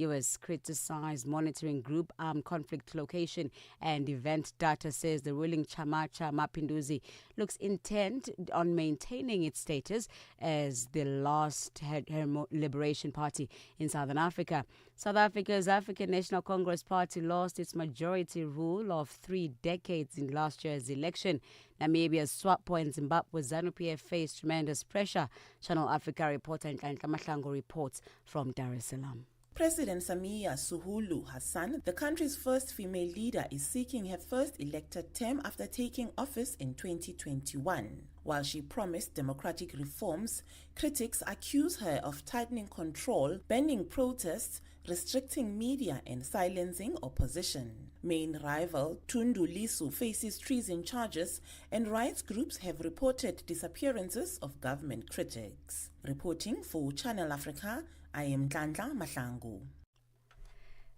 U.S. criticized monitoring group armed conflict location and event data says the ruling Chama cha Mapinduzi looks intent on maintaining its status as the last liberation party in Southern Africa. South Africa's African National Congress Party lost its majority rule of 3 decades in last year's election. Namibia's SWAPO and Zimbabwe's ZANU-PF faced tremendous pressure. Channel Africa reporter Nhlanhla Mahlangu reports from Dar es Salaam. President Samia Suluhu Hassan, the country's first female leader, is seeking her first elected term after taking office in 2021. While she promised democratic reforms, critics accuse her of tightening control, banning protests, restricting media and silencing opposition. Main rival Tundu Lissu faces treason charges and rights groups have reported disappearances of government critics. Reporting for Channel Africa, I am Nhlanhla Mahlangu.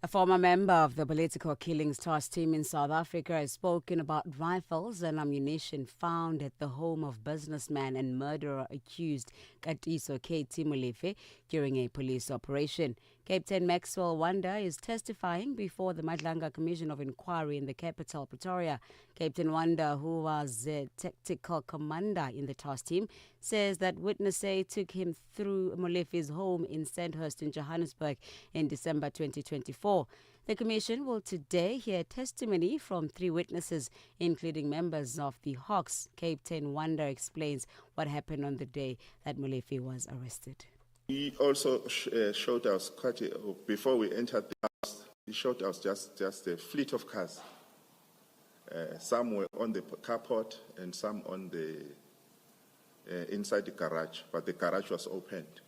A former member of the political killings task team in South Africa has spoken about rifles and ammunition found at the home of businessman and murderer accused Katiso K.T. Molefe during a police operation. Captain Maxwell Wanda is testifying before the Madlanga Commission of Inquiry in the capital, Pretoria. Captain Wanda, who was a tactical commander in the task team, says that witnesses took him through Molefe's home in Sandhurst in Johannesburg in December 2024. The commission will today hear testimony from 3 witnesses, including members of the Hawks. Captain Wanda explains what happened on the day that Molefe was arrested. He also showed us before we entered the house, he showed us just a fleet of cars. Some were on the carport and some on the inside the garage, but the garage was opened.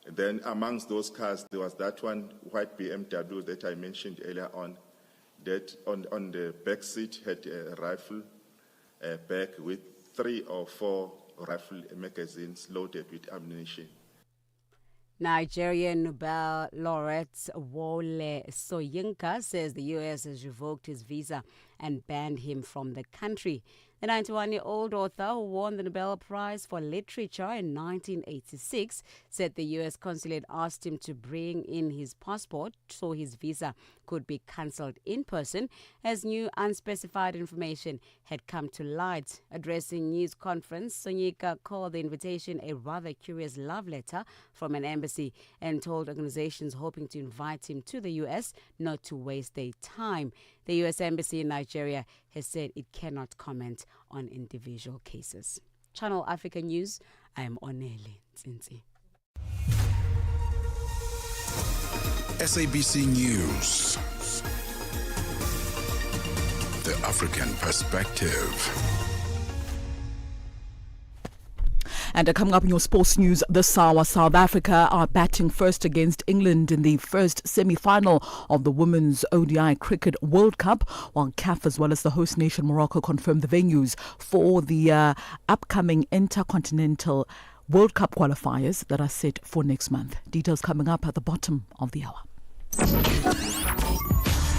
And then amongst those cars, there was that one white BMW that I mentioned earlier on, that on the back seat had a rifle bag with 3 or 4 rifle magazines loaded with ammunition. Nigerian Nobel laureate Wole Soyinka says the U.S. has revoked his visa and banned him from the country. The 91-year-old author who won the Nobel Prize for Literature in 1986 said the U.S. consulate asked him to bring in his passport so his visa could be cancelled in person as new unspecified information had come to light. Addressing news conference, Soyinka called the invitation a rather curious love letter from an embassy and told organizations hoping to invite him to the U.S. not to waste their time. The U.S. Embassy in Nigeria has said it cannot comment on individual cases. Channel Africa News, I am Onele Nzinzi. SABC News. The African Perspective. And coming up in your sports news this hour, South Africa are batting first against England in the first semi-final of the Women's ODI Cricket World Cup, while CAF as well as the host nation Morocco confirmed the venues for the upcoming Intercontinental World Cup qualifiers that are set for next month. Details coming up at the bottom of the hour.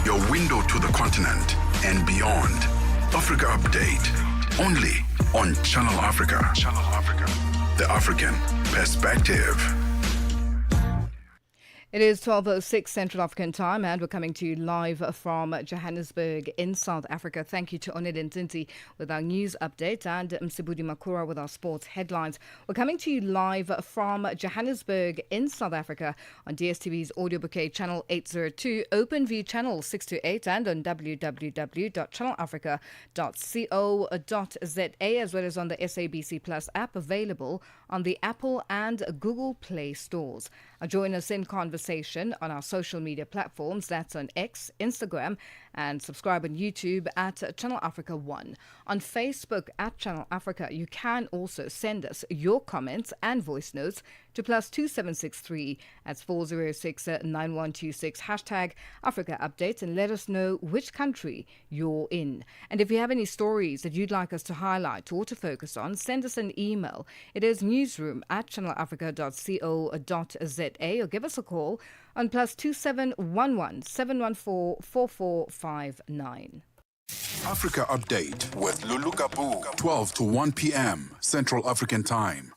Your window to the continent and beyond. Africa Update. Only on Channel Africa. Channel Africa. The African Perspective. It is 12:06 Central African Time and we're coming to you live from Johannesburg in South Africa. Thank you to Onele Nzinzi with our news update and Msibudi Makura with our sports headlines. We're coming to you live from Johannesburg in South Africa on DSTV's audio bouquet channel 802, OpenView channel 628 and on www.channelafrica.co.za as well as on the SABC Plus app available on the Apple and Google Play stores. Join us in conversation on our social media platforms. That's on X, Instagram, and subscribe on YouTube at Channel Africa 1. On Facebook at Channel Africa, you can also send us your comments and voice notes to +2763 at 406-9126 hashtag Africa Updates and let us know which country you're in. And if you have any stories that you'd like us to highlight or to focus on, send us an email. It is newsroom@channelafrica.co.za or give us a call on +2711 714 4459. Africa Update with Lulu Kabu, 12 to 1 p.m. Central African Time.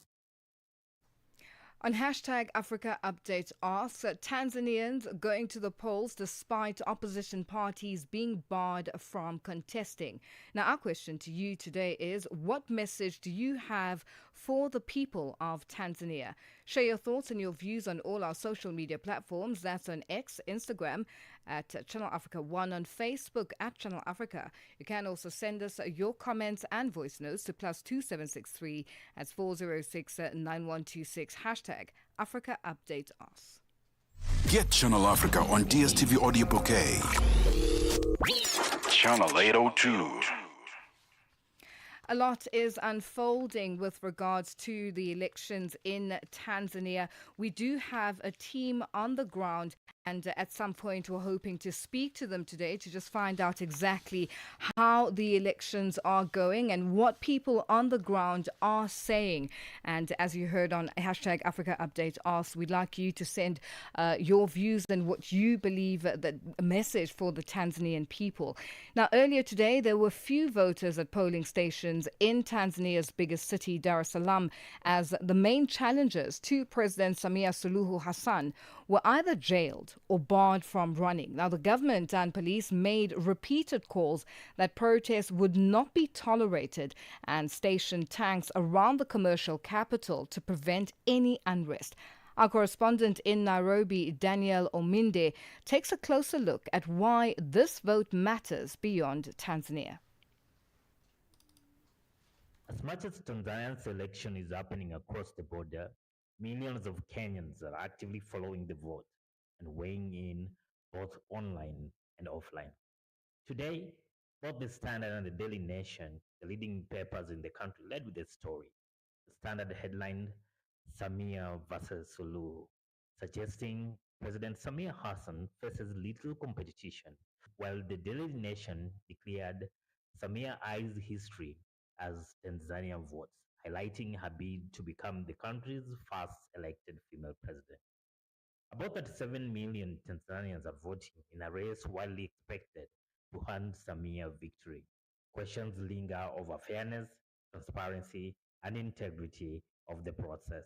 On hashtag Africa Update asks, Tanzanians going to the polls despite opposition parties being barred from contesting. Now, our question to you today is, what message do you have for the people of Tanzania? Share your thoughts and your views on all our social media platforms. That's on X, Instagram, at Channel Africa 1, on Facebook at Channel Africa. You can also send us your comments and voice notes to +2763 at 406 9126 hashtag Africa Update Us. Get Channel Africa on DSTV Audio Bouquet. Channel 802. A lot is unfolding with regards to the elections in Tanzania. We do have a team on the ground, and at some point we're hoping to speak to them today to just find out exactly how the elections are going and what people on the ground are saying. And as you heard on hashtag Africa Update Ask, we'd like you to send your views and what you believe the message for the Tanzanian people. Now, earlier today, there were few voters at polling stations in Tanzania's biggest city, Dar es Salaam, as the main challengers to President Samia Suluhu Hassan were either jailed or barred from running. Now, the government and police made repeated calls that protests would not be tolerated and stationed tanks around the commercial capital to prevent any unrest. Our correspondent in Nairobi, Daniel Ominde, takes a closer look at why this vote matters beyond Tanzania. As much as Tanzania's election is happening across the border, millions of Kenyans are actively following the vote and weighing in both online and offline. Today, both the Standard and the Daily Nation, the leading papers in the country, led with a story. The Standard headlined Samia versus Suluhu, suggesting President Samia Hassan faces little competition, while the Daily Nation declared Samia eyes history as Tanzania votes, highlighting her bid to become the country's first elected female president. About 37 million Tanzanians are voting in a race widely expected to hand Samia victory. Questions linger over fairness, transparency, and integrity of the process.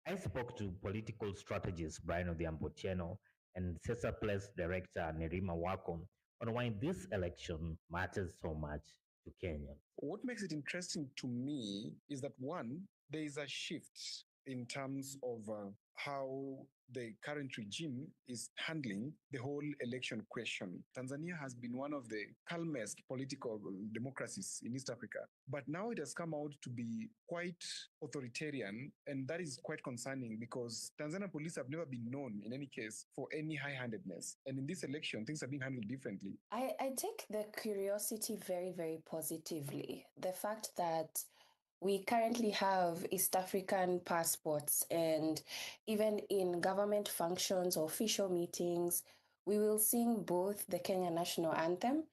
I spoke to political strategist Brian Odhiambo and Cesar Place director Nerima Wako on why this election matters so much to Kenyans. What makes it interesting to me is that, one, there is a shift in terms of how the current regime is handling the whole election question. Tanzania has been one of the calmest political democracies in East Africa, but now it has come out to be quite authoritarian, and that is quite concerning because Tanzanian police have never been known, in any case, for any high-handedness. And in this election, things are being handled differently. I take the curiosity very, very positively. The fact that we currently have East African passports, and even in government functions or official meetings, we will sing both the Kenya national anthem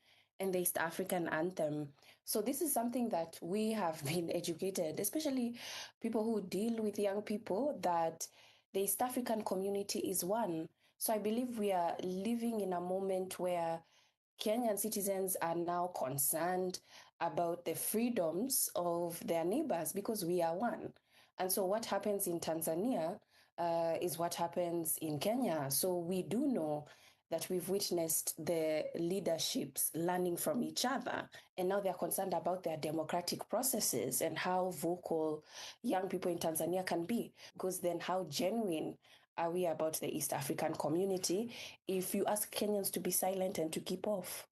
and the East African anthem. So this is something that we have been educated, especially people who deal with young people, that the East African community is one. So I believe we are living in a moment where Kenyan citizens are now concerned about the freedoms of their neighbors because we are one. And so what happens in Tanzania is what happens in Kenya. So we do know that we've witnessed the leaderships learning from each other. And now they're concerned about their democratic processes and how vocal young people in Tanzania can be. Because then how genuine are we about the East African community if you ask Kenyans to be silent and to keep off?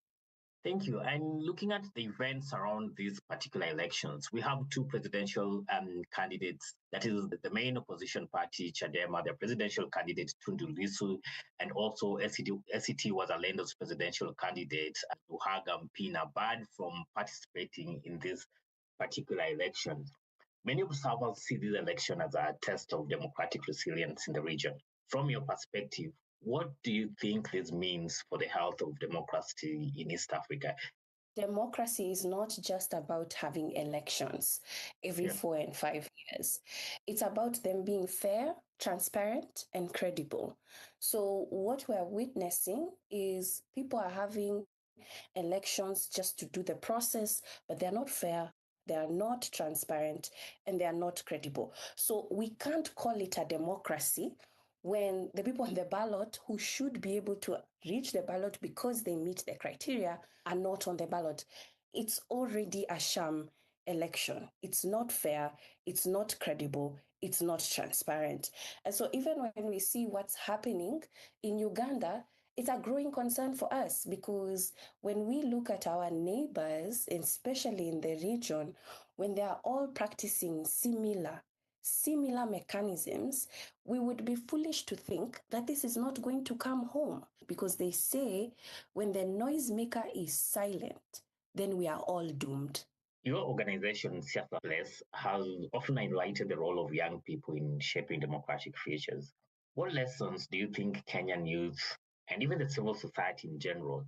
Thank you. And looking at the events around these particular elections, we have two presidential candidates. That is the main opposition party, Chadema, their presidential candidate, Tundu Lissu, and also SCT was Alendo's presidential candidate, Luhaga Mpina, barred from participating in this particular election. Many observers see this election as a test of democratic resilience in the region. From your perspective, what do you think this means for the health of democracy in East Africa? Democracy is not just about having elections every 4 and 5 years. It's about them being fair, transparent, and credible. So what we're witnessing is people are having elections just to do the process, but they're not fair. they are not transparent, and they are not credible. So we can't call it a democracy when the people on the ballot who should be able to reach the ballot because they meet the criteria are not on the ballot. It's already a sham election. It's not fair, it's not credible, it's not transparent. And so even when we see what's happening in Uganda, it's a growing concern for us, because when we look at our neighbors, especially in the region, when they are all practicing similar mechanisms, we would be foolish to think that this is not going to come home, because they say when the noisemaker is silent, then we are all doomed. Your organization, Siasa Place, has often highlighted the role of young people in shaping democratic futures. What lessons do you think Kenyan youth and even the civil society in general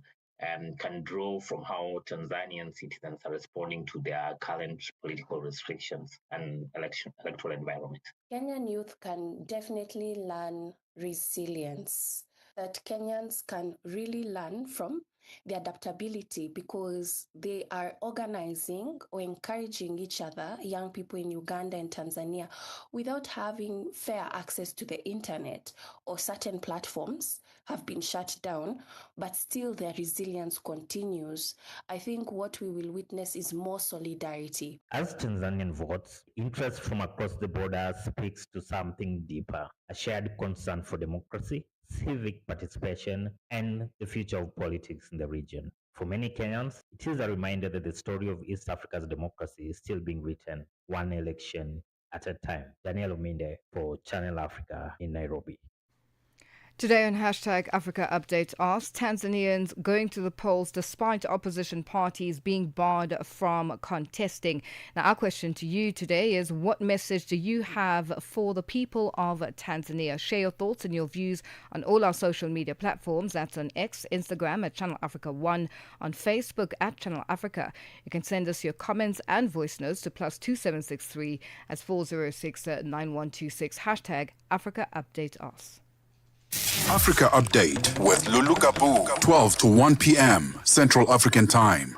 can draw from how Tanzanian citizens are responding to their current political restrictions and electoral environment? Kenyan youth can definitely learn resilience, that Kenyans can really learn from the adaptability, because they are organizing or encouraging each other, young people in Uganda and Tanzania, without having fair access to the internet, or certain platforms have been shut down, but still their resilience continues. I think what we will witness is more solidarity. As Tanzanian votes, interest from across the border speaks to something deeper, a shared concern for democracy, civic participation, and the future of politics in the region. For many Kenyans, it is a reminder that the story of East Africa's democracy is still being written, one election at a time. Daniel Ominde for Channel Africa in Nairobi. Today on Hashtag Africa Update asks, Tanzanians going to the polls despite opposition parties being barred from contesting. Now, our question to you today is, what message do you have for the people of Tanzania? Share your thoughts and your views on all our social media platforms. That's on X, Instagram at Channel Africa 1, on Facebook at Channel Africa. You can send us your comments and voice notes to +2763 as 406 9126. Hashtag Africa Update asks. Africa Update with Lulu Kabu, 12 to 1 p.m. Central African Time.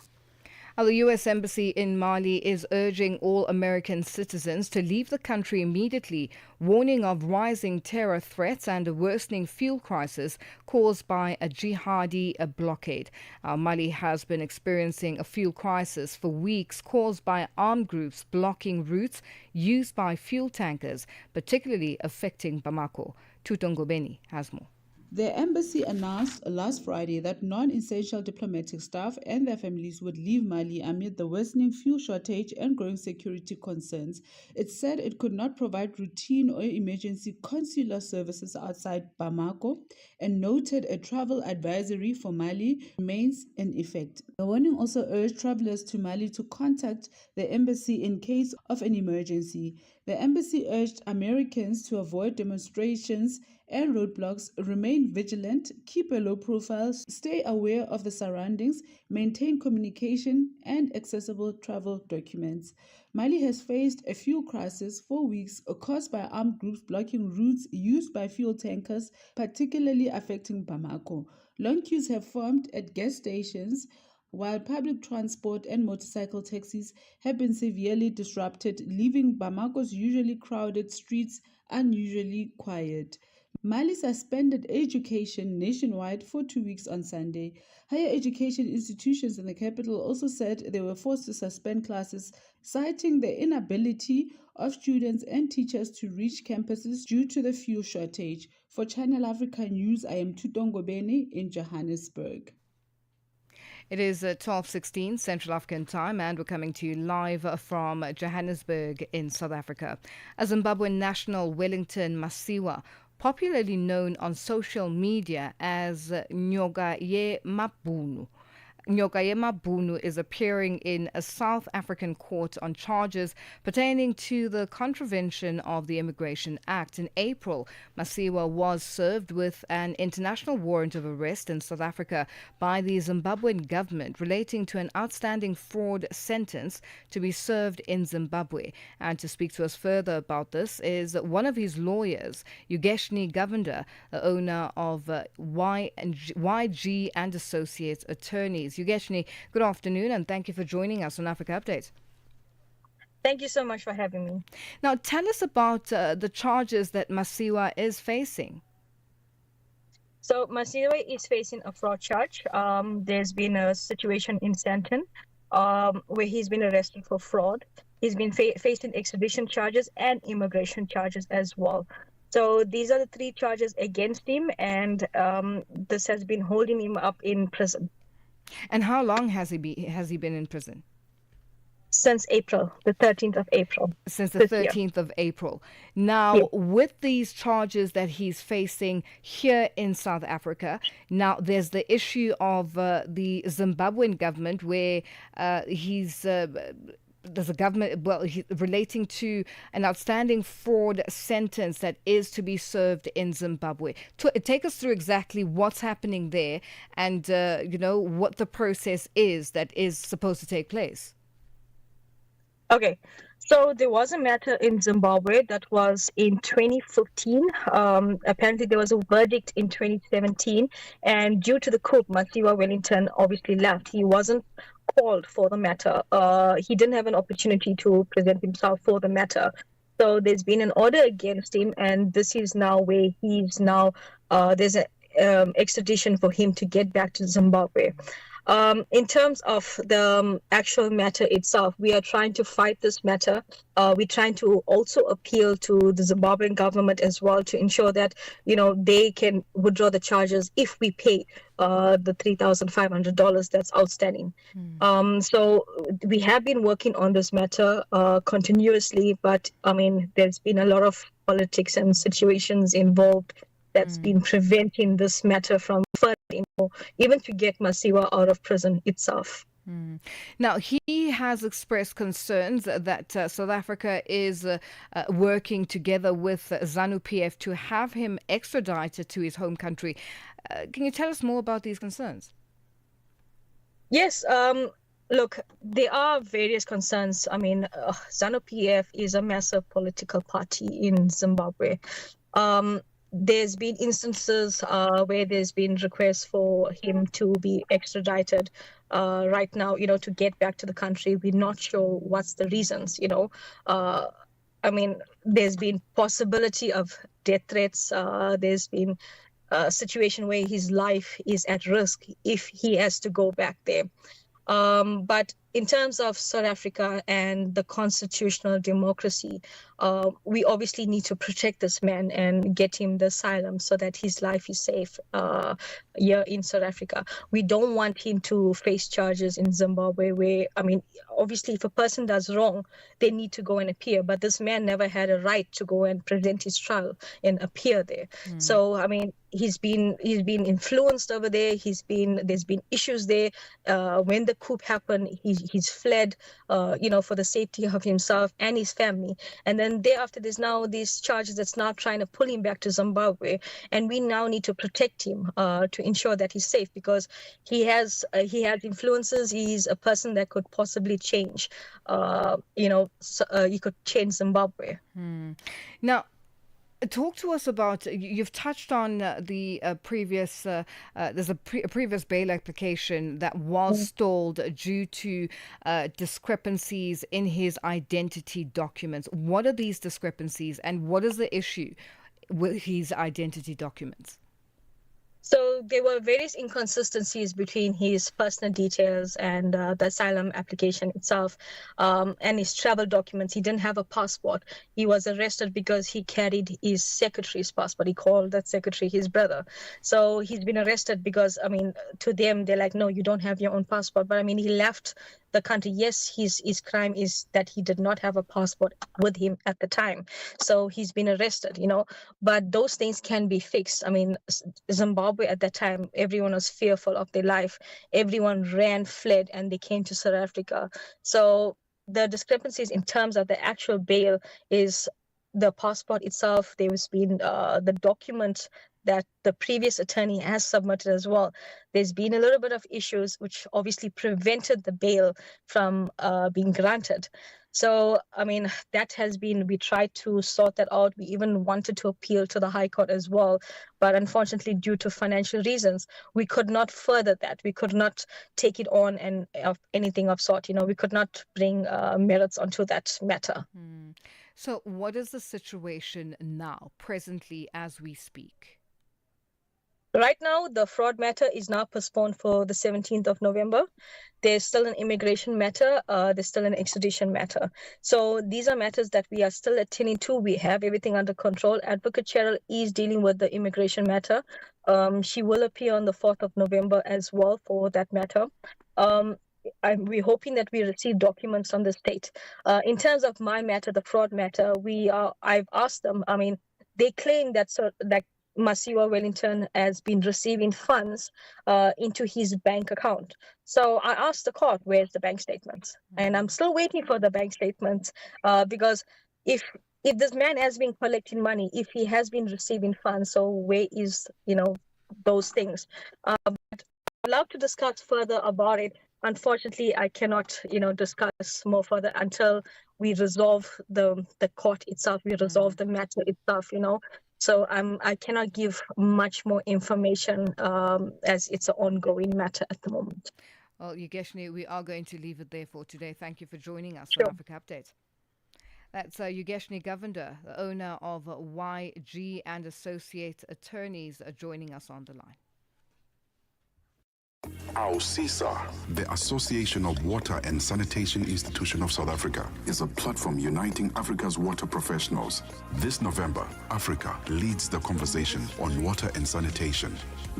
The U.S. Embassy in Mali is urging all American citizens to leave the country immediately, warning of rising terror threats and a worsening fuel crisis caused by a jihadi blockade. Mali has been experiencing a fuel crisis for weeks caused by armed groups blocking routes used by fuel tankers, particularly affecting Bamako. Tutongo Beni has more. The embassy announced last Friday that non-essential diplomatic staff and their families would leave Mali amid the worsening fuel shortage and growing security concerns. It said it could not provide routine or emergency consular services outside Bamako and noted a travel advisory for Mali remains in effect. The warning also urged travelers to Mali to contact the embassy in case of an emergency. The embassy urged Americans to avoid demonstrations and roadblocks, remain vigilant, keep a low profile, stay aware of the surroundings, maintain communication and accessible travel documents. Mali has faced a fuel crisis for weeks caused by armed groups blocking routes used by fuel tankers, particularly affecting Bamako. Long queues have formed at gas stations, while public transport and motorcycle taxis have been severely disrupted, leaving Bamako's usually crowded streets unusually quiet. Mali suspended education nationwide for 2 weeks on Sunday. Higher education institutions in the capital also said they were forced to suspend classes, citing the inability of students and teachers to reach campuses due to the fuel shortage. For Channel Africa News, I am Tutongo Beni in Johannesburg. It is 12:16 Central African Time, and we're coming to you live from Johannesburg in South Africa. A Zimbabwean national, Wellington Masiwa, popularly known on social media as Nyokaye Mabunu. Nyokaye Mabunu is appearing in a South African court on charges pertaining to the contravention of the Immigration Act. In April, Masiwa was served with an international warrant of arrest in South Africa by the Zimbabwean government relating to an outstanding fraud sentence to be served in Zimbabwe. And to speak to us further about this is one of his lawyers, Yugeshni Govender, the owner of YG and Associates Attorneys. Yugeshni, good afternoon and thank you for joining us on Africa Update. Thank you so much for having me. Now, tell us about the charges that Masiwa is facing. So Masiwa is facing a fraud charge. There's been a situation in Sandton where he's been arrested for fraud. He's been facing extradition charges and immigration charges as well. So these are the three charges against him, and this has been holding him up in prison. And how long has he been in prison? Since April, the 13th of April. Since the 13th of April. Now, with these charges that he's facing here in South Africa, now there's the issue of the Zimbabwean government where there's a government, relating to an outstanding fraud sentence that is to be served in Zimbabwe. Take us through exactly what's happening there and, what the process is that is supposed to take place. Okay, so there was a matter in Zimbabwe that was in 2015. Apparently, there was a verdict in 2017, and due to the coup, Masiwa Wellington obviously left. He wasn't called for the matter. He didn't have an opportunity to present himself for the matter. So there's been an order against him, and this is now where he's now. There's an extradition for him to get back to Zimbabwe. In terms of the actual matter itself, we are trying to fight this matter. We're trying to also appeal to the Zimbabwean government as well to ensure that, they can withdraw the charges if we pay the $3,500 that's outstanding. So we have been working on this matter continuously, but there's been a lot of politics and situations involved that's been preventing this matter from even to get Masiwa out of prison itself. Now, he has expressed concerns that South Africa is working together with ZANU-PF to have him extradited to his home country. Can you tell us more about these concerns? Yes. Look, there are various concerns. ZANU-PF is a massive political party in Zimbabwe. There's been instances where there's been requests for him to be extradited right now, to get back to the country. We're not sure what's the reasons, there's been possibility of death threats. There's been a situation where his life is at risk if he has to go back there. But in terms of South Africa and the constitutional democracy, we obviously need to protect this man and get him the asylum so that his life is safe here in South Africa. We don't want him to face charges in Zimbabwe where, obviously if a person does wrong, they need to go and appear. But this man never had a right to go and present his trial and appear there. So, he's been influenced over there. There's been issues there. When the coup happened, he's fled, for the safety of himself and his family. And then thereafter, there's now these charges that's now trying to pull him back to Zimbabwe. And we now need to protect him to ensure that he's safe because he has influences. He's a person that could possibly change, he could change Zimbabwe. Now, talk to us about, you've touched on the previous, there's a previous bail application that was stalled due to discrepancies in his identity documents. What are these discrepancies and what is the issue with his identity documents? So there were various inconsistencies between his personal details and the asylum application itself and his travel documents. He didn't have a passport. He was arrested because he carried his secretary's passport. He called that secretary his brother. So he's been arrested because, to them, they're like, no, you don't have your own passport. But he left the country. Yes, his crime is that he did not have a passport with him at the time. So he's been arrested, but those things can be fixed. Zimbabwe at that time, everyone was fearful of their life. Everyone ran, fled, and they came to South Africa. So the discrepancies in terms of the actual bail is the passport itself. There's been the document that the previous attorney has submitted as well. There's been a little bit of issues which obviously prevented the bail from being granted. So, I mean, we tried to sort that out. We even wanted to appeal to the High Court as well. But unfortunately, due to financial reasons, we could not further that. We could not take it on and anything of sort. We could not bring merits onto that matter. So what is the situation now, presently, as we speak? Right now, the fraud matter is now postponed for the 17th of November. There's still an immigration matter. There's still an extradition matter. So these are matters that we are still attending to. We have everything under control. Advocate Cheryl is dealing with the immigration matter. She will appear on the 4th of November as well for that matter. We're hoping that we receive documents from the state. In terms of my matter, the fraud matter, I've asked them. I mean, they claim that Masiwa Wellington has been receiving funds into his bank account. So I asked the court, where's the bank statements? And I'm still waiting for the bank statements because if this man has been collecting money, if he has been receiving funds, so where is, those things? But I'd love to discuss further about it. Unfortunately, I cannot, discuss more further until we resolve the court itself, we resolve the matter itself, So I cannot give much more information as it's an ongoing matter at the moment. Well, Yugeshni, we are going to leave it there for today. Thank you for joining us Sure. on Africa Update. That's Yugeshni Govender, the owner of YG and Associates Attorneys, joining us on the line. AUSISA, the Association of Water and Sanitation Institution of South Africa, is a platform uniting Africa's water professionals. This November, Africa leads the conversation on water and sanitation.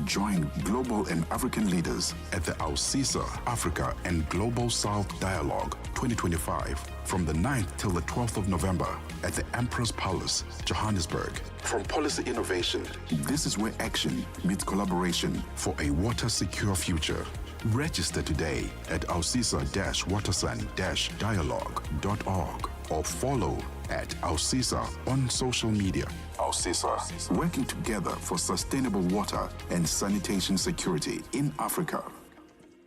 Join global and African leaders at the AUSISA Africa and Global South Dialogue 2025 from the 9th till the 12th of November at the Emperor's Palace, Johannesburg. From policy innovation, this is where action meets collaboration for a water-secure future. Register today at ausisa-watersan-dialogue.org or follow at AUSISA on social media. AUSISA, working together for sustainable water and sanitation security in Africa.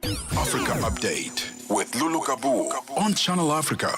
Africa Update with Lulu Gabu on Channel Africa.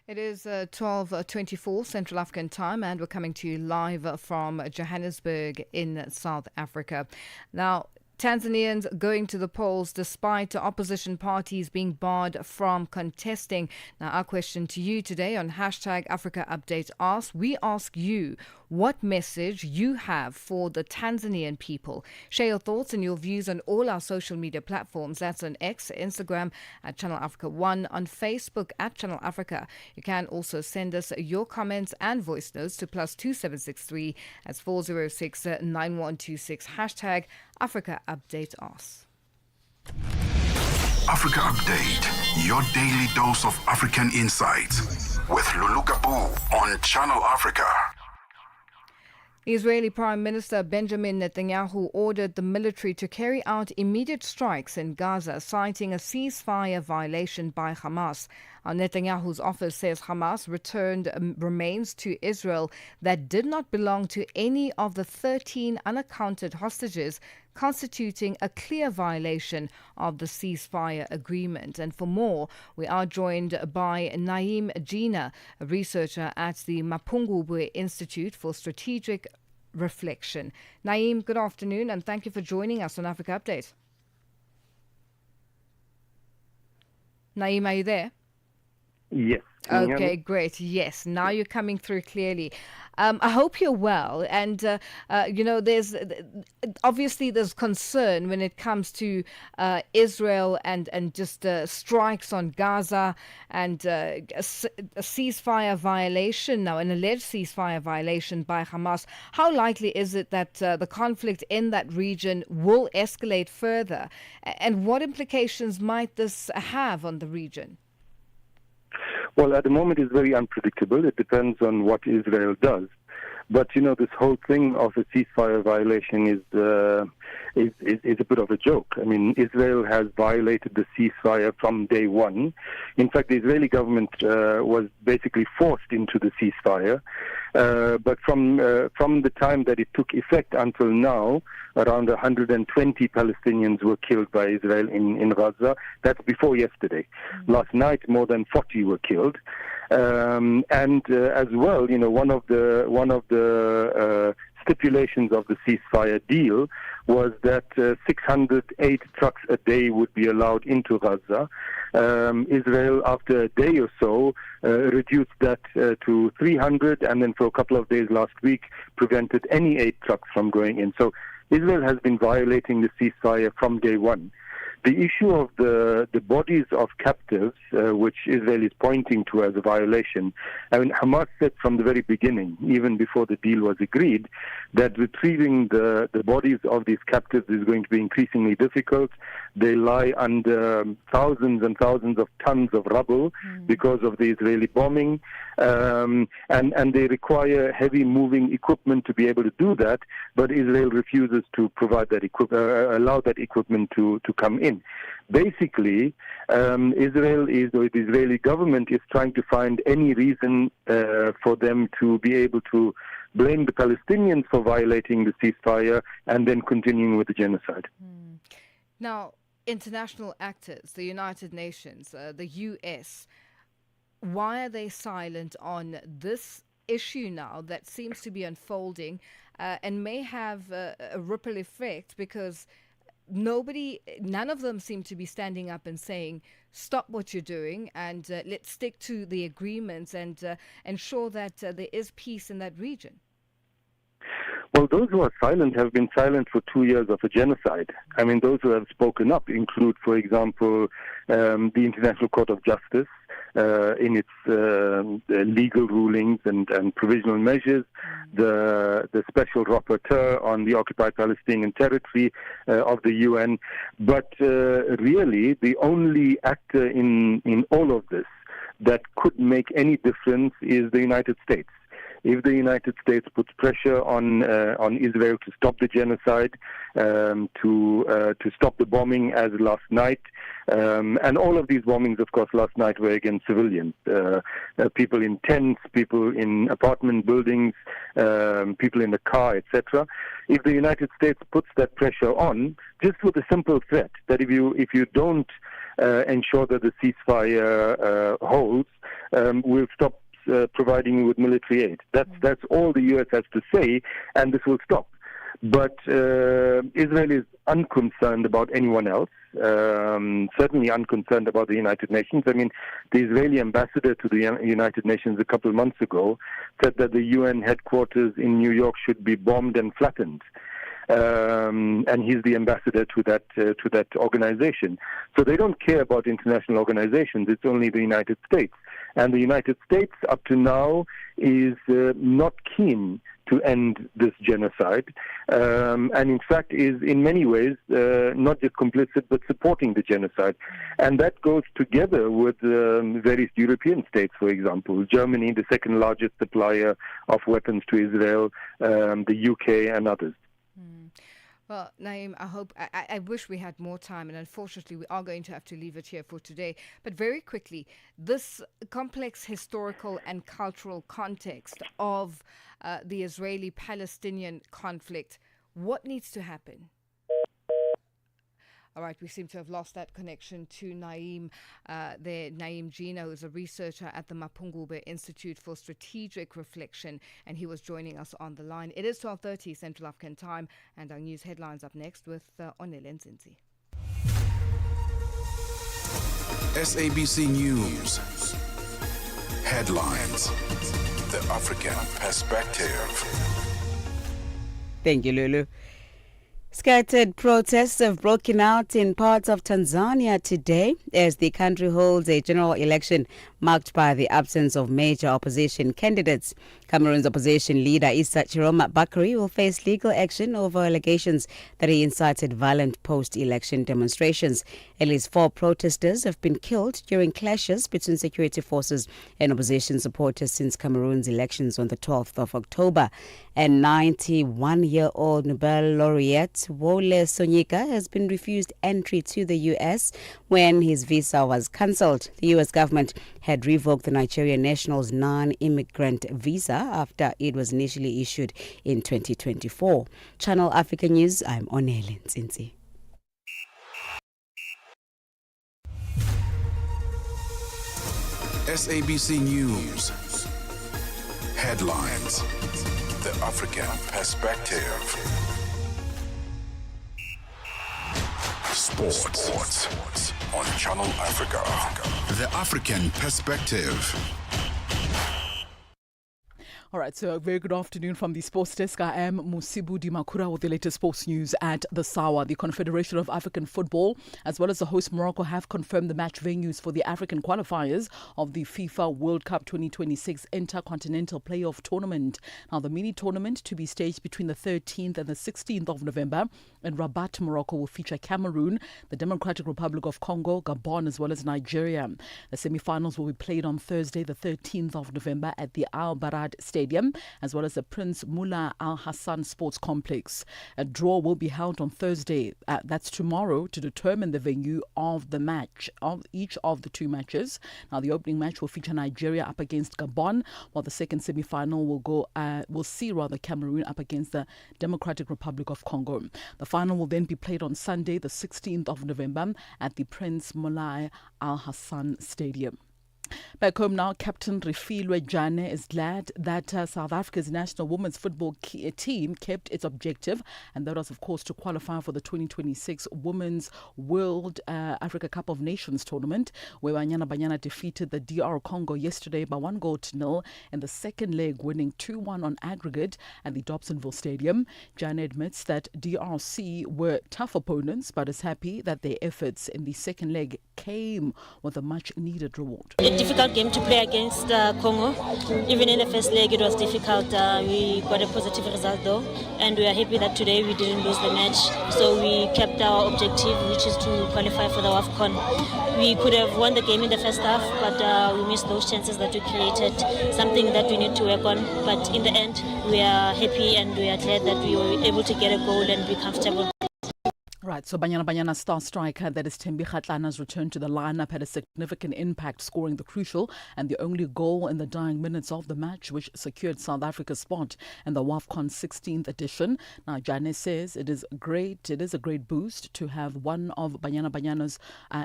It is 12:24 Central African time, and we're coming to you live from Johannesburg in South Africa. Now, Tanzanians going to the polls despite opposition parties being barred from contesting. Now, our question to you today on hashtag Africa Update asks, we ask you what message you have for the Tanzanian people. Share your thoughts and your views on all our social media platforms. That's on X, Instagram at Channel Africa 1, on Facebook at Channel Africa. You can also send us your comments and voice notes to +2763 as 406 9126 hashtag Africa Update us. Africa Update, your daily dose of African insights with Lulu Gabu on Channel Africa. Israeli Prime Minister Benjamin Netanyahu ordered the military to carry out immediate strikes in Gaza, citing a ceasefire violation by Hamas. Netanyahu's office says Hamas returned remains to Israel that did not belong to any of the 13 unaccounted hostages, constituting a clear violation of the ceasefire agreement. And for more, we are joined by Naeem Gina, a researcher at the Mapungubwe Institute for Strategic Reflection. Naeem, good afternoon, and thank you for joining us on Africa Update. Naeem, are you there? Yes. Okay, great. Yes, now you're coming through clearly. I hope you're well. And, there's obviously there's concern when it comes to Israel and just strikes on Gaza and a ceasefire violation now, an alleged ceasefire violation by Hamas. How likely is it that the conflict in that region will escalate further? And what implications might this have on the region? Well, at the moment, it's very unpredictable. It depends on what Israel does. But, this whole thing of a ceasefire violation is a bit of a joke. I mean, Israel has violated the ceasefire from day one. In fact, the Israeli government was basically forced into the ceasefire. But from the time that it took effect until now, around 120 Palestinians were killed by Israel in Gaza. That's before yesterday. Last night, more than 40 were killed. As well, one of the stipulations of the ceasefire deal was that 608 trucks a day would be allowed into Gaza. Israel, after a day or so, reduced that to 300, and then for a couple of days last week, prevented any 8 trucks from going in. So Israel has been violating the ceasefire from day one. The issue of the bodies of captives, which Israel is pointing to as a violation, I mean, Hamas said from the very beginning, even before the deal was agreed, that retrieving the bodies of these captives is going to be increasingly difficult. They lie under thousands and thousands of tons of rubble because of the Israeli bombing, and they require heavy moving equipment to be able to do that, but Israel refuses to provide that allow that equipment to come in. Basically, the Israeli government is trying to find any reason for them to be able to blame the Palestinians for violating the ceasefire and then continuing with the genocide. Now, international actors, the United Nations, the US, why are they silent on this issue now that seems to be unfolding and may have a ripple effect, because none of them seem to be standing up and saying, stop what you're doing and let's stick to the agreements and ensure that there is peace in that region? Well, those who are silent have been silent for 2 years of a genocide. I mean, those who have spoken up include, for example, the International Court of Justice in its legal rulings and provisional measures, the Special Rapporteur on the occupied Palestinian territory of the UN. But really, the only actor in all of this that could make any difference is the United States. If the United States puts pressure on Israel to stop the genocide, to stop the bombing as last night, and all of these bombings, of course, last night were against civilians, people in tents, people in apartment buildings, people in the car, etc. If the United States puts that pressure on, just with a simple threat that if you don't ensure that the ceasefire holds, we'll stop providing you with military aid. That's all the U.S. has to say, and this will stop. But Israel is unconcerned about anyone else, certainly unconcerned about the United Nations. I mean, the Israeli ambassador to the United Nations a couple of months ago said that the UN headquarters in New York should be bombed and flattened. And he's the ambassador to that organization. So they don't care about international organizations. It's only the United States. And the United States, up to now, is not keen to end this genocide, and in fact is in many ways not just complicit but supporting the genocide. And that goes together with various European states, for example, Germany, the second largest supplier of weapons to Israel, the UK and others. Well, Naeem, I wish we had more time, and unfortunately we are going to have to leave it here for today. But very quickly, this complex historical and cultural context of the Israeli-Palestinian conflict, what needs to happen? All right, we seem to have lost that connection to Naeem Gina, who is a researcher at the Mapungubwe Institute for Strategic Reflection, and he was joining us on the line. It is 12:30 Central African Time, and our news headlines up next with Onele Nzinzi. SABC News. Headlines. The African Perspective. Thank you, Lulu. Scattered protests have broken out in parts of Tanzania today as the country holds a general election marked by the absence of major opposition candidates. Cameroon's opposition leader Issa Chiroma Bakary will face legal action over allegations that he incited violent post-election demonstrations. At least 4 protesters have been killed during clashes between security forces and opposition supporters since Cameroon's elections on the 12th of October. And 91-year-old Nobel laureate Wole Soyinka has been refused entry to the U.S. when his visa was cancelled. The U.S. government had revoked the Nigerian national's non-immigrant visa after it was initially issued in 2024. Channel Africa News, I'm Onele Nzinzi. SABC News. Headlines. The African Perspective. Sports on Channel Africa. The African Perspective. All right, so a very good afternoon from the Sports Desk. I am Musibu Dimakura with the latest sports news at the SAWA. The Confederation of African Football, as well as the host Morocco, have confirmed the match venues for the African qualifiers of the FIFA World Cup 2026 Intercontinental Playoff Tournament. Now, the mini-tournament to be staged between the 13th and the 16th of November in Rabat, Morocco, will feature Cameroon, the Democratic Republic of Congo, Gabon, as well as Nigeria. The semi-finals will be played on Thursday, the 13th of November at the Al Barad Stadium, as well as the Prince Mullah Al Hassan Sports Complex. A draw will be held on Thursday, that's tomorrow, to determine the venue of the match, of each of the 2 matches. Now, the opening match will feature Nigeria up against Gabon, while the second semi-final will see Cameroon up against the Democratic Republic of Congo. The final will then be played on Sunday, the 16th of November, at the Prince Mullah Al Hassan Stadium. Back home now, Captain Refilwe Jane is glad that South Africa's national women's football team kept its objective, and that was, of course, to qualify for the 2026 Women's World Africa Cup of Nations tournament, where Banyana defeated the DR Congo yesterday by 1-0 in the second leg, winning 2-1 on aggregate at the Dobsonville Stadium. Jane admits that DRC were tough opponents, but is happy that their efforts in the second leg came with a much-needed reward. Difficult game to play against Congo. Even in the first leg it was difficult. We got a positive result though, and we are happy that today we didn't lose the match. So we kept our objective, which is to qualify for the WAFCON. We could have won the game in the first half, but we missed those chances that we created, something that we need to work on. But in the end, we are happy and we are glad that we were able to get a goal and be comfortable. Right, so Banyana star striker, that is Thembi Kgatlana's return to the lineup, had a significant impact, scoring the crucial and the only goal in the dying minutes of the match, which secured South Africa's spot in the WAFCON 16th edition. Now, Jane says it is a great boost to have one of Banyana's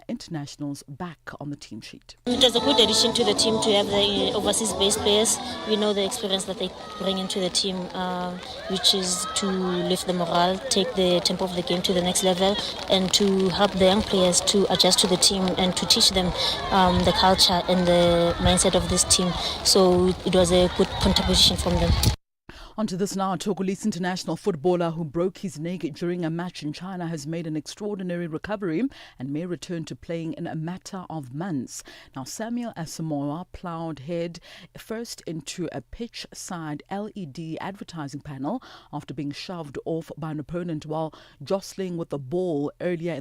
internationals back on the team sheet. It was a good addition to the team to have the overseas-based players. We know the experience that they bring into the team, which is to lift the morale, take the tempo of the game to the next level, and to help the young players to adjust to the team and to teach them the culture and the mindset of this team. So it was a good contribution from them. On to this now. Togolese international footballer who broke his neck during a match in China has made an extraordinary recovery and may return to playing in a matter of months. Now, Samuel Asamoah ploughed head first into a pitch-side LED advertising panel after being shoved off by an opponent while jostling with the ball earlier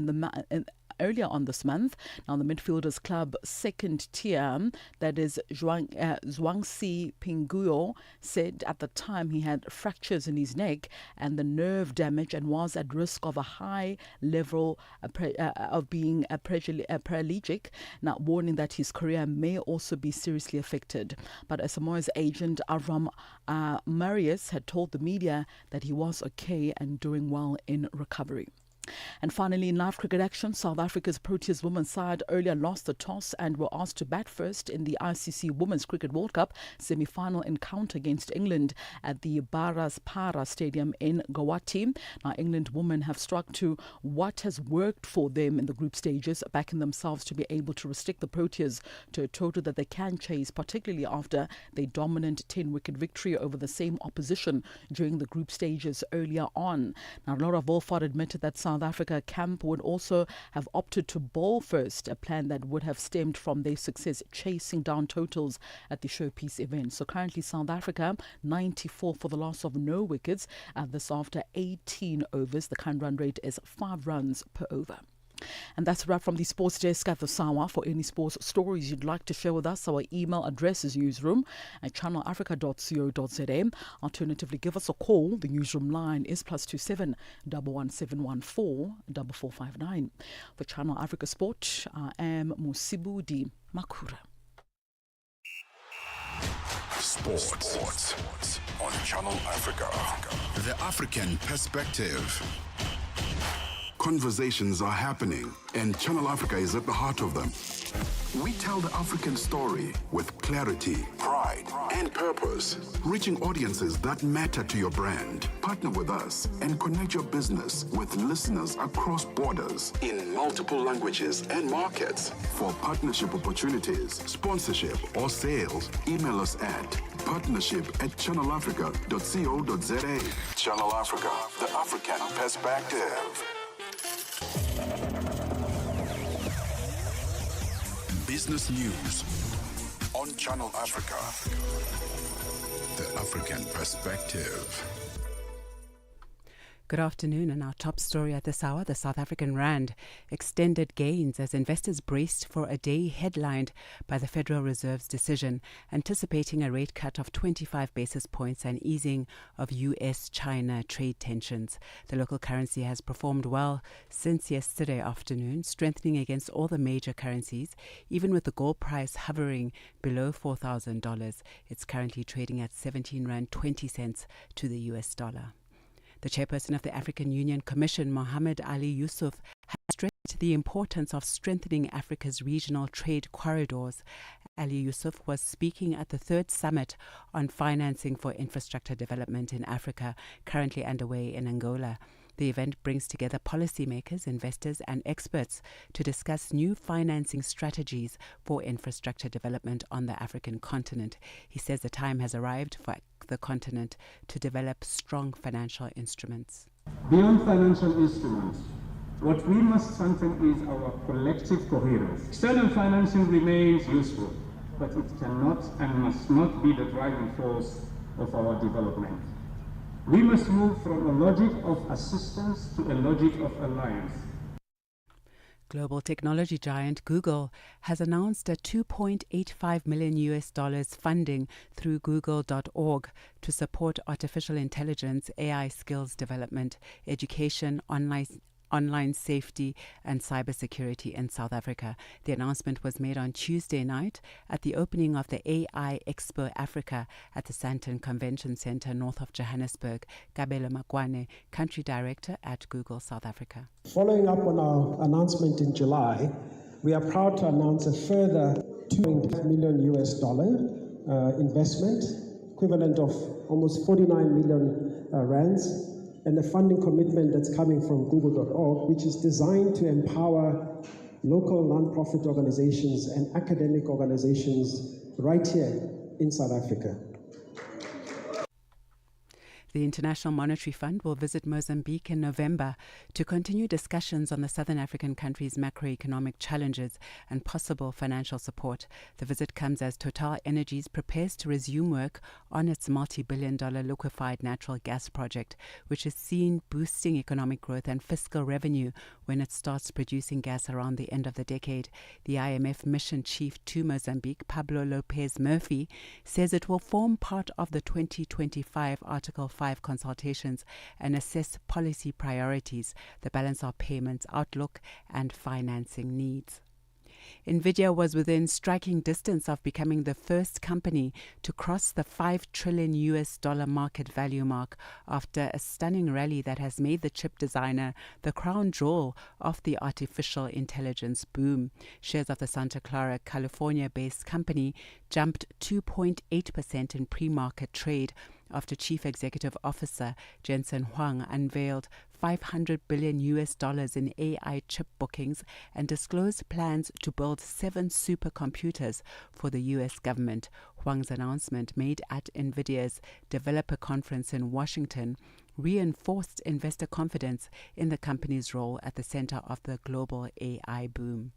on this month. Now, the midfielder's club second tier, that is Zhuangzi Pinguo, said at the time he had fractures in his neck and the nerve damage and was at risk of a high level of being paraplegic, now warning that his career may also be seriously affected. But Asamoah's agent Avram Marius had told the media that he was okay and doing well in recovery. And finally, in live cricket action, South Africa's Proteas women's side earlier lost the toss and were asked to bat first in the ICC Women's Cricket World Cup semi-final encounter against England at the Baraspara Stadium in Guwahati. Now, England women have stuck to what has worked for them in the group stages, backing themselves to be able to restrict the Proteas to a total that they can chase, particularly after their dominant 10-wicket victory over the same opposition during the group stages earlier on. Now, Laura Wolford admitted that South South Africa camp would also have opted to bowl first, a plan that would have stemmed from their success chasing down totals at the showpiece event. So currently South Africa 94 for the loss of no wickets, and this after 18 overs. The current run rate is 5 runs per over. And that's a wrap from the sports desk at the SAWA. For any sports stories you'd like to share with us, our email address is newsroom@channelafrica.co.za. Alternatively, give us a call. The newsroom line is +27 11714 4459. For Channel Africa Sport, I am Musibudi Makura. Sports on Channel Africa. The African perspective. Conversations are happening, and Channel Africa is at the heart of them. We tell the African story with clarity, pride, and purpose, reaching audiences that matter to your brand. Partner with us and connect your business with listeners across borders in multiple languages and markets. For partnership opportunities, sponsorship, or sales, email us at partnership@channelafrica.co.za. Channel Africa, the African perspective. Business news on Channel Africa. The African perspective. Good afternoon, and our top story at this hour, the South African Rand extended gains as investors braced for a day headlined by the Federal Reserve's decision, anticipating a rate cut of 25 basis points and easing of US-China trade tensions. The local currency has performed well since yesterday afternoon, strengthening against all the major currencies, even with the gold price hovering below $4,000. It's currently trading at 17 Rand 20 cents to the US dollar. The chairperson of the African Union Commission, Mohamed Ali Yusuf, has stressed the importance of strengthening Africa's regional trade corridors. Ali Yusuf was speaking at the third summit on financing for infrastructure development in Africa, currently underway in Angola. The event brings together policymakers, investors, and experts to discuss new financing strategies for infrastructure development on the African continent. He says the time has arrived for the continent to develop strong financial instruments. Beyond financial instruments, what we must strengthen is our collective coherence. External financing remains useful, but it cannot and must not be the driving force of our development. We must move from a logic of assistance to a logic of alliance. Global technology giant Google has announced a $2.85 million funding through Google.org to support artificial intelligence, AI skills development, education, online safety and cybersecurity in South Africa. The announcement was made on Tuesday night at the opening of the AI Expo Africa at the Sandton Convention Centre north of Johannesburg. Kabelo Makwane, country director at Google South Africa. Following up on our announcement in July, we are proud to announce a further $2 million investment, equivalent of almost 49 million rands, and a funding commitment that's coming from Google.org, which is designed to empower local non-profit organizations and academic organizations right here in South Africa. The International Monetary Fund will visit Mozambique in November to continue discussions on the southern African country's macroeconomic challenges and possible financial support. The visit comes as Total Energies prepares to resume work on its multi-billion-dollar liquefied natural gas project, which is seen boosting economic growth and fiscal revenue when it starts producing gas around the end of the decade. The IMF mission chief to Mozambique, Pablo Lopez Murphy, says it will form part of the 2025 Article 5 consultations and assess policy priorities, the balance of payments outlook, and financing needs. NVIDIA was within striking distance of becoming the first company to cross the $5 trillion market value mark after a stunning rally that has made the chip designer the crown jewel of the artificial intelligence boom. Shares of the Santa Clara, California-based company jumped 2.8% in pre-market trade after Chief Executive Officer Jensen Huang unveiled $500 billion in AI chip bookings and disclosed plans to build 7 supercomputers for the U.S. government. Huang's announcement, made at NVIDIA's developer conference in Washington, reinforced investor confidence in the company's role at the center of the global AI boom.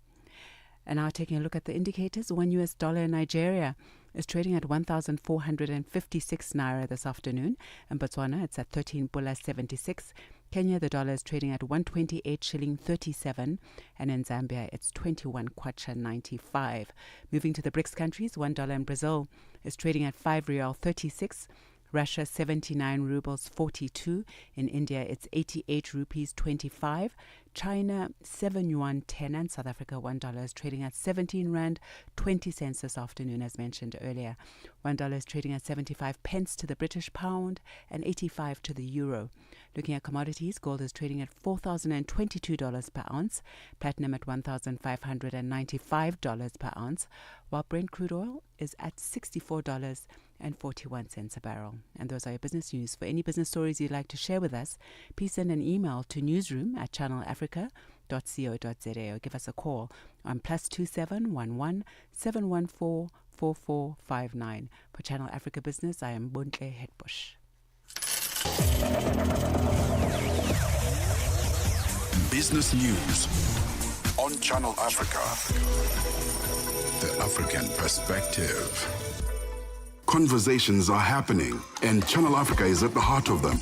And now taking a look at the indicators, $1 in Nigeria is trading at 1,456 naira this afternoon. In Botswana, it's at 13 pula 76. Kenya, the dollar is trading at 128 shilling 37. And in Zambia, it's 21 kwacha 95. Moving to the BRICS countries, $1 in Brazil is trading at 5 real 36. Russia, 79 rubles 42. In India, it's 88 rupees 25. China, 7 yuan 10. And South Africa, $1 is trading at 17 rand 20 cents this afternoon, as mentioned earlier. $1 is trading at 75 pence to the British pound and 85 to the euro. Looking at commodities, gold is trading at $4,022 per ounce, platinum at $1,595 per ounce, while Brent crude oil is at $64.41 a barrel. And those are your business news. For any business stories you'd like to share with us, please send an email to newsroom@channelafrica.co.za or give us a call on +27 11 714 4459. For Channel Africa Business, I am Bontle Hetbush. Business News on Channel Africa. The African Perspective. Conversations are happening, and Channel Africa is at the heart of them.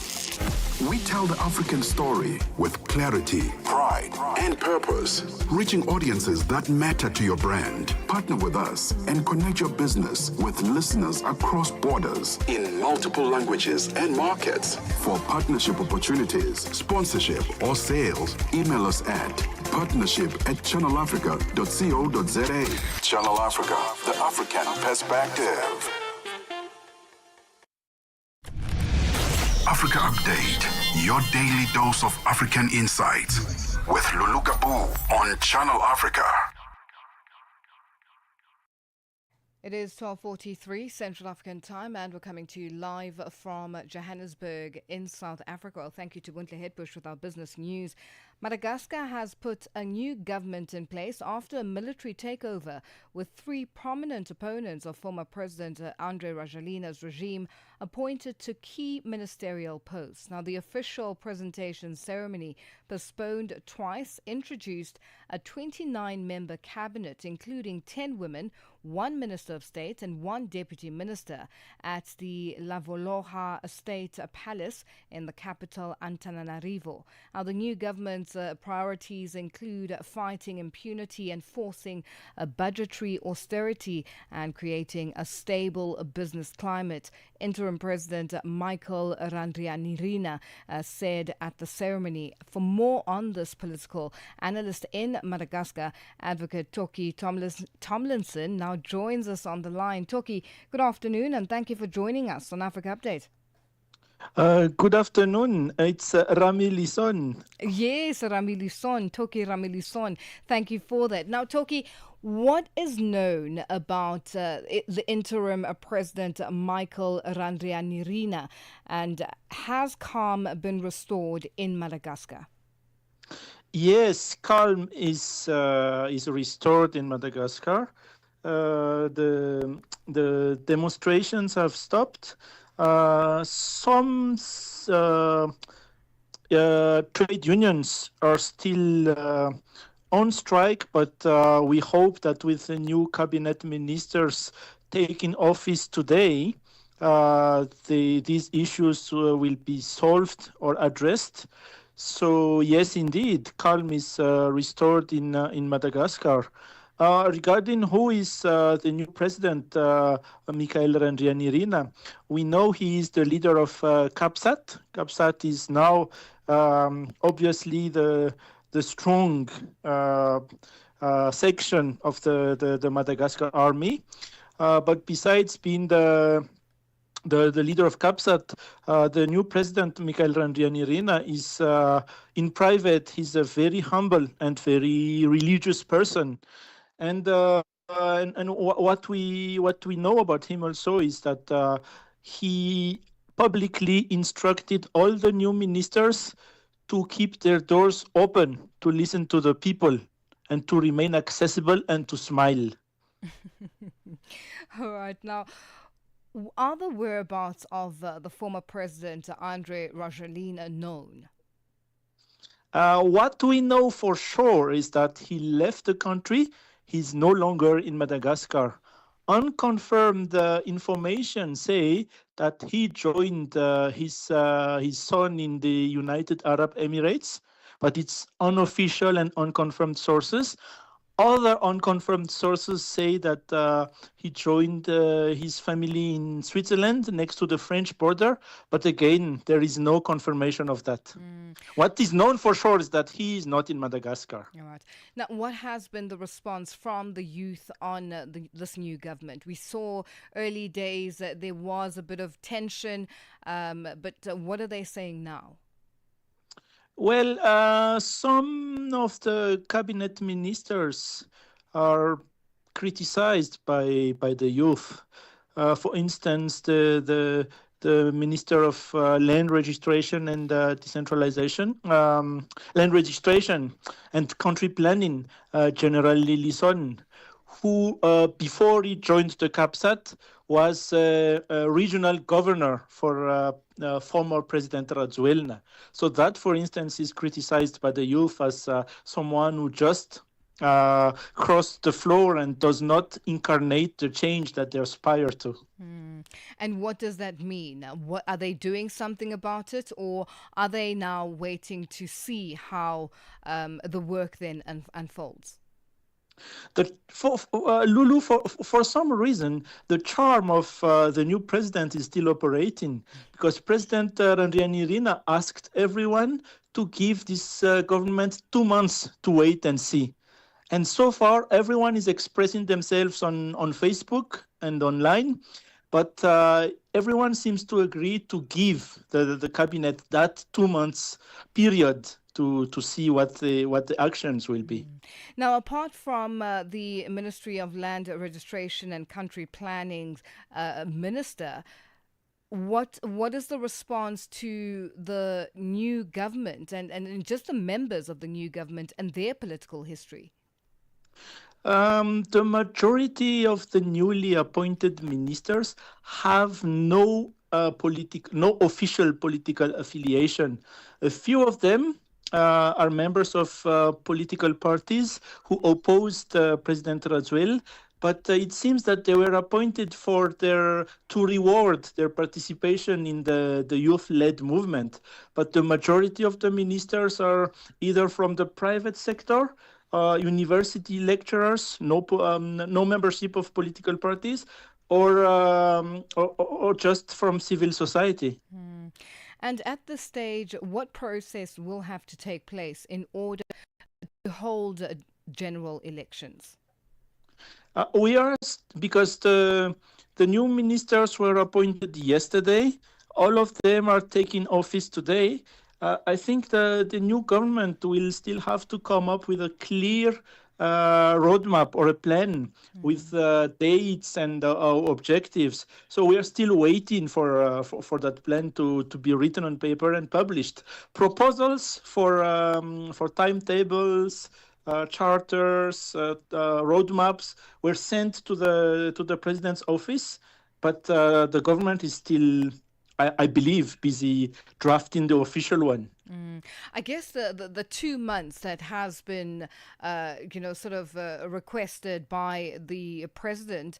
We tell the African story with clarity, pride, and purpose, reaching audiences that matter to your brand. Partner with us and connect your business with listeners across borders in multiple languages and markets. For partnership opportunities, sponsorship, or sales, email us at partnership@channelafrica.co.za. Channel Africa, the African Perspective. Africa Update, your daily dose of African insights with Lulu Gabu on Channel Africa. It is 12:43 Central African time, and we're coming to you live from Johannesburg in South Africa. Well, thank you to Bontle Hetbush with our business news. Madagascar has put a new government in place after a military takeover, with 3 prominent opponents of former President Andry Rajoelina's regime appointed to key ministerial posts. Now, the official presentation ceremony, postponed twice, introduced a 29-member cabinet, including 10 women, 1 Minister of State and 1 Deputy Minister, at the Lavoloha State Palace in the capital, Antananarivo. Now, the new government's priorities include fighting impunity, enforcing budgetary austerity, and creating a stable business climate. Interim President Michael Randrianirina said at the ceremony. For more on this, political analyst in Madagascar, Advocate Toki Tomlinson, now joins us on the line. Toki, good afternoon, and thank you for joining us on Africa Update. Good afternoon. It's Rami Lisson. Yes, Rami Lisson, Toki Rami Lisson. Thank you for that. Now, Toki, what is known about the interim president, Michael Randrianirina, and has calm been restored in Madagascar? Yes, calm is restored in Madagascar. The demonstrations have stopped. Some trade unions are still on strike, but we hope that with the new cabinet ministers taking office today, these issues will be solved or addressed. So yes, indeed, calm is restored in Madagascar. Regarding who is the new president, Michael Randrianirina, we know he is the leader of CAPSAT. CAPSAT is now obviously the strong section of the Madagascar army. But besides being the leader of CAPSAT, the new president, Michael Randrianirina, is in private. He's a very humble and very religious person. And what we know about him also is that he publicly instructed all the new ministers to keep their doors open, to listen to the people, and to remain accessible and to smile. All right. Now, are the whereabouts of the former president, Andre Rajoelina, known? What we know for sure is that he left the country. He's no longer in Madagascar. Unconfirmed information say that he joined his son in the United Arab Emirates, but it's unofficial and unconfirmed sources. Other unconfirmed sources say that he joined his family in Switzerland next to the French border, but again, there is no confirmation of that. What is known for sure is that he is not in Madagascar. All right. Now, what has been the response from the youth on this new government? We saw early days that there was a bit of tension, but what are they saying now? Well, some of the cabinet ministers are criticized by the youth. For instance, the Minister of Land Registration and Decentralization, Land Registration and Country Planning, General Lilison, who before he joined the CAPSAT was a regional governor for former President Rajoelina. So that, for instance, is criticized by the youth as someone who just crossed the floor and does not incarnate the change that they aspire to. And what does that mean? What are they doing something about it, or are they now waiting to see how the work then unfolds? Lulu, for some reason, the charm of the new president is still operating, because President Randrianirina asked everyone to give this government 2 months to wait and see. And so far, everyone is expressing themselves on Facebook and online, but everyone seems to agree to give the cabinet that 2 months period to see what the actions will be. Now, apart from the Ministry of Land Registration and Country Planning minister, what is the response to the new government and just the members of the new government and their political history? The majority of the newly appointed ministers have no official political affiliation. A few of them are members of political parties who opposed President Rajoel, but it seems that they were appointed to reward their participation in the youth-led movement. But the majority of the ministers are either from the private sector, university lecturers, no membership of political parties, or just from civil society. And at this stage, what process will have to take place in order to hold general elections? Because the new ministers were appointed yesterday, all of them are taking office today. I think the new government will still have to come up with a clear roadmap or a plan with dates and objectives. So we are still waiting for that plan to be written on paper and published. Proposals for timetables, charters, roadmaps were sent to the president's office, but the government is still, I believe, busy drafting the official one. I guess the 2 months that has been, requested by the president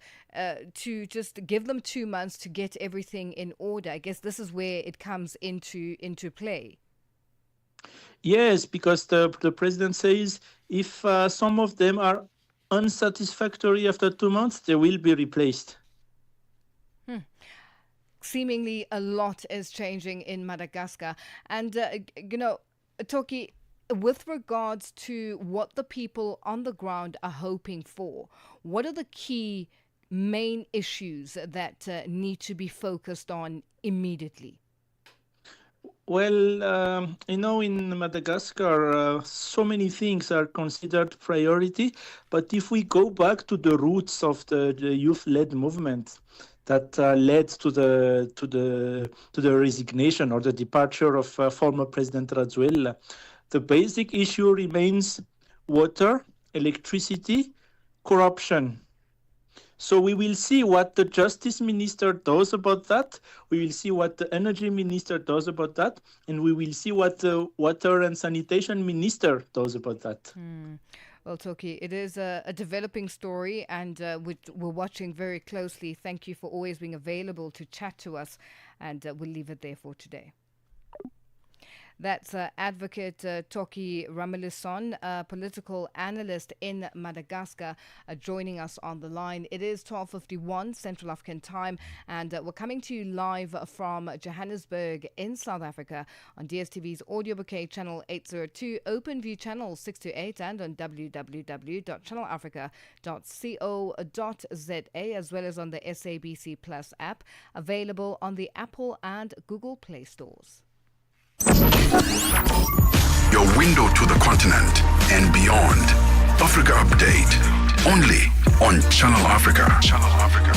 to just give them 2 months to get everything in order. I guess this is where it comes into play. Yes, because the president says if some of them are unsatisfactory after 2 months, they will be replaced. Seemingly a lot is changing in Madagascar. And, Toki, with regards to what the people on the ground are hoping for, what are the key main issues that need to be focused on immediately? Well, in Madagascar, so many things are considered priority. But if we go back to the roots of the youth-led movement, that led to the resignation or the departure of former President Rajoelina. The basic issue remains water, electricity, corruption. So we will see what the Justice Minister does about that. We will see what the Energy Minister does about that. And we will see what the Water and Sanitation Minister does about that. Well, Toki, it is a developing story, and we're watching very closely. Thank you for always being available to chat to us, and we'll leave it there for today. That's Advocate Toki Ramalison, a political analyst in Madagascar, joining us on the line. It is 12:51 Central African time, and we're coming to you live from Johannesburg in South Africa on DSTV's audio bouquet channel 802, OpenView channel 628, and on www.channelafrica.co.za, as well as on the SABC Plus app, available on the Apple and Google Play stores. Your window to the continent and beyond. Africa Update. Only on Channel Africa. Channel Africa.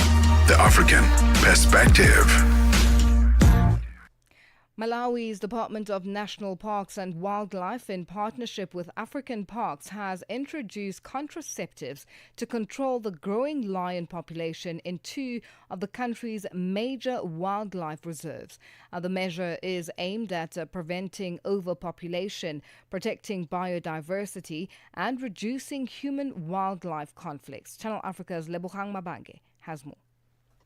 The African Perspective. Malawi's Department of National Parks and Wildlife, in partnership with African Parks, has introduced contraceptives to control the growing lion population in two of the country's major wildlife reserves. The measure is aimed at preventing overpopulation, protecting biodiversity, and reducing human-wildlife conflicts. Channel Africa's Lebogang Mabange has more.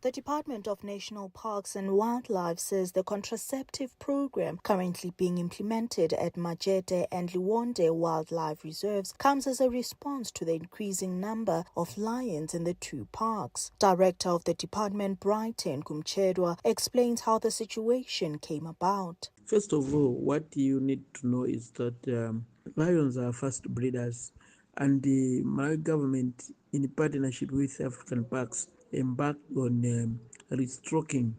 The Department of National Parks and Wildlife says the contraceptive program currently being implemented at Majete and Liwonde wildlife reserves comes as a response to the increasing number of lions in the two parks. Director of the department, Brighton Kumchedwa, explains how the situation came about. First of all, what you need to know is that lions are first breeders, and the Malawi government, in partnership with African Parks, embarked on restocking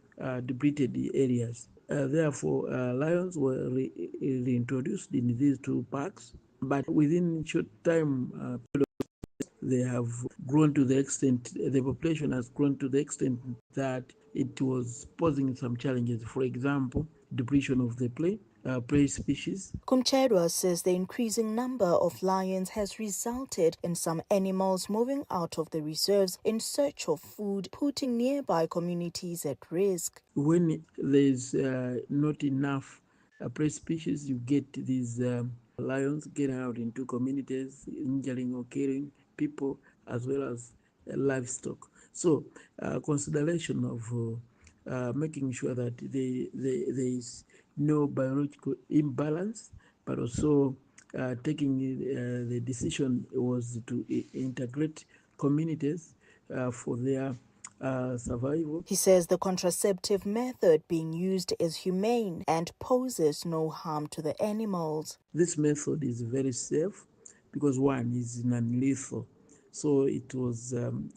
depleted areas. Therefore, lions were reintroduced in these two parks, but within short time, they have grown to the extent, the population has grown to the extent that it was posing some challenges. For example, depletion of the prey species. Kumchedwa says the increasing number of lions has resulted in some animals moving out of the reserves in search of food, putting nearby communities at risk. When there's not enough prey species, you get these lions getting out into communities, injuring or killing people as well as livestock. So, consideration of making sure that there is no biological imbalance, but also taking the decision was to integrate communities for their survival. He says the contraceptive method being used is humane and poses no harm to the animals. This method is very safe because one is non-lethal, so it was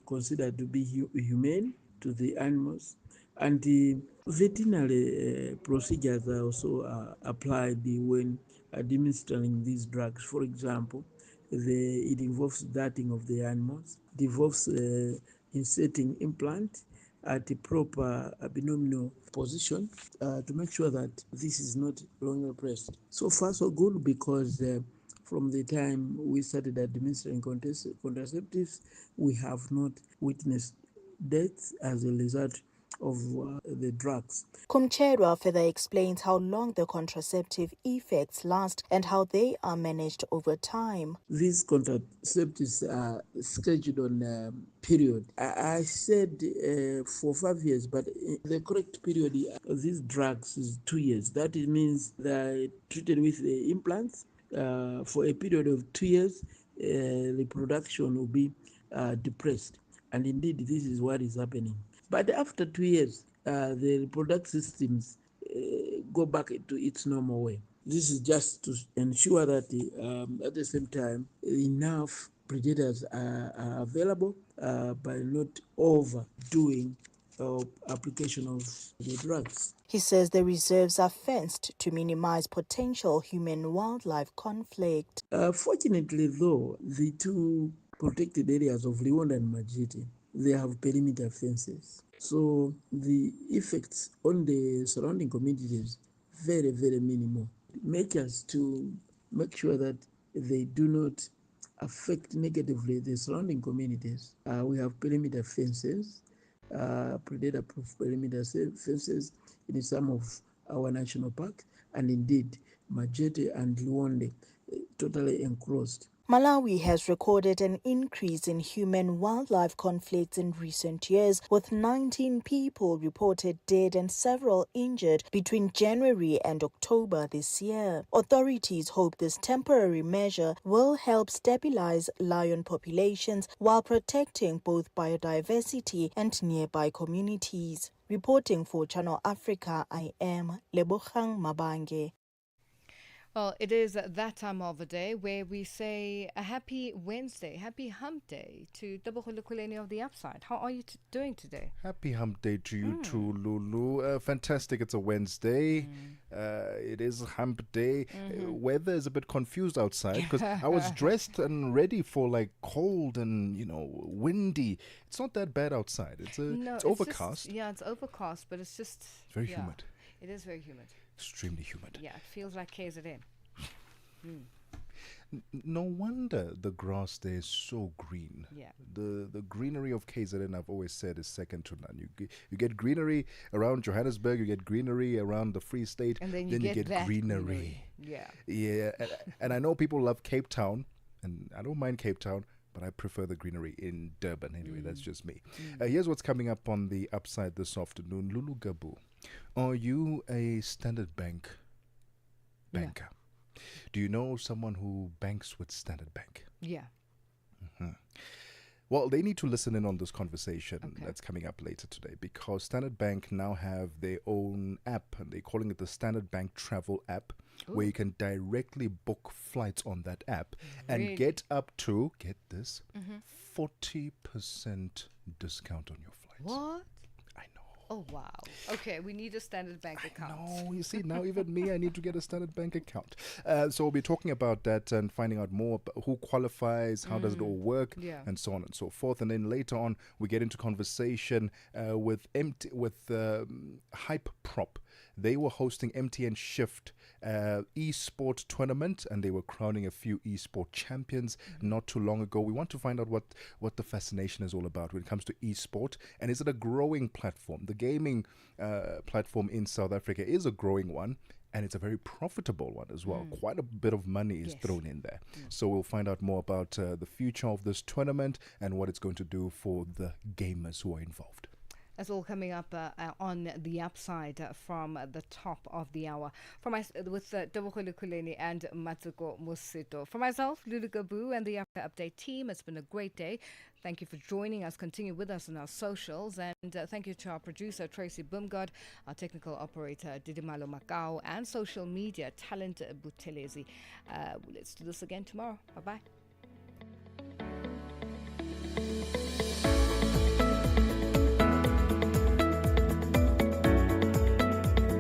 considered to be humane to the animals. And the veterinary procedures are also applied when administering these drugs. For example, it involves darting of the animals, it involves inserting implant at the proper binomial position to make sure that this is not longer pressed. So far, so good, because from the time we started administering contraceptives, we have not witnessed deaths as a result of the drugs. Kumchedwa further explains how long the contraceptive effects last and how they are managed over time. These contraceptives are scheduled on a period. I said for 5 years, but the correct period of these drugs is 2 years. That means they're treated with the implants for a period of 2 years. The production will be depressed, and indeed this is what is happening. But after 2 years, the reproductive systems go back to its normal way. This is just to ensure that at the same time, enough predators are available by not overdoing application of the drugs. He says the reserves are fenced to minimize potential human-wildlife conflict. Fortunately, though, the two protected areas of Liwonde and Majete, they have perimeter fences. So the effects on the surrounding communities very, very minimal. Measures to make sure that they do not affect negatively the surrounding communities. We have perimeter fences, predator-proof perimeter fences in some of our national parks, and indeed Majete and Luonde totally enclosed. Malawi has recorded an increase in human-wildlife conflicts in recent years, with 19 people reported dead and several injured between January and October this year. Authorities hope this temporary measure will help stabilize lion populations while protecting both biodiversity and nearby communities. Reporting for Channel Africa, I am Lebogang Mabange. Well, it is that time of the day where we say a happy Wednesday, happy hump day to Tebogo Lukuleni of the Upside. How are you doing today? Happy hump day to you too, Lulu. Fantastic. It's a Wednesday. It is hump day. Weather is a bit confused outside because I was dressed and ready for like cold and, windy. It's not that bad outside. It's overcast. It's overcast, but it's just... It's very humid. It is very humid. Extremely humid. Yeah, it feels like KZN. No wonder the grass there is so green. Yeah. The greenery of KZN, I've always said, is second to none. You get greenery around Johannesburg, you get greenery around the Free State, and then you get greenery. Yeah. Yeah, and I know people love Cape Town, and I don't mind Cape Town, but I prefer the greenery in Durban. Anyway, that's just me. Here's what's coming up on the Upside this afternoon. Lulu Gabu, are you a Standard Bank banker? Yeah. Do you know someone who banks with Standard Bank? Yeah. Well, they need to listen in on this conversation that's coming up later today, because Standard Bank now have their own app, and they're calling it the Standard Bank Travel app, where you can directly book flights on that app and get up to, get this, 40% discount on your flights. What? I know. Oh, wow. Okay, we need a Standard Bank account. No, you see, now even me, I need to get a Standard Bank account. So we'll be talking about that and finding out more about who qualifies, how does it all work, and so on and so forth. And then later on, we get into conversation with Hype Prop. They were hosting MTN Shift eSport tournament, and they were crowning a few eSport champions not too long ago. We want to find out what the fascination is all about when it comes to eSport, and is it a growing platform? The gaming platform in South Africa is a growing one, and it's a very profitable one as well. Quite a bit of money is thrown in there. So we'll find out more about the future of this tournament and what it's going to do for the gamers who are involved. That's all coming up on the Upside from the top of the hour. With Tebogo Lukuleni and Matsuko Musito. For myself, Lulu Gabu, and the Update team, it's been a great day. Thank you for joining us. Continue with us on our socials. And thank you to our producer, Tracy Bumgard, our technical operator, Didimalo Macau, and social media talent, Butelezi. Let's do this again tomorrow. Bye-bye.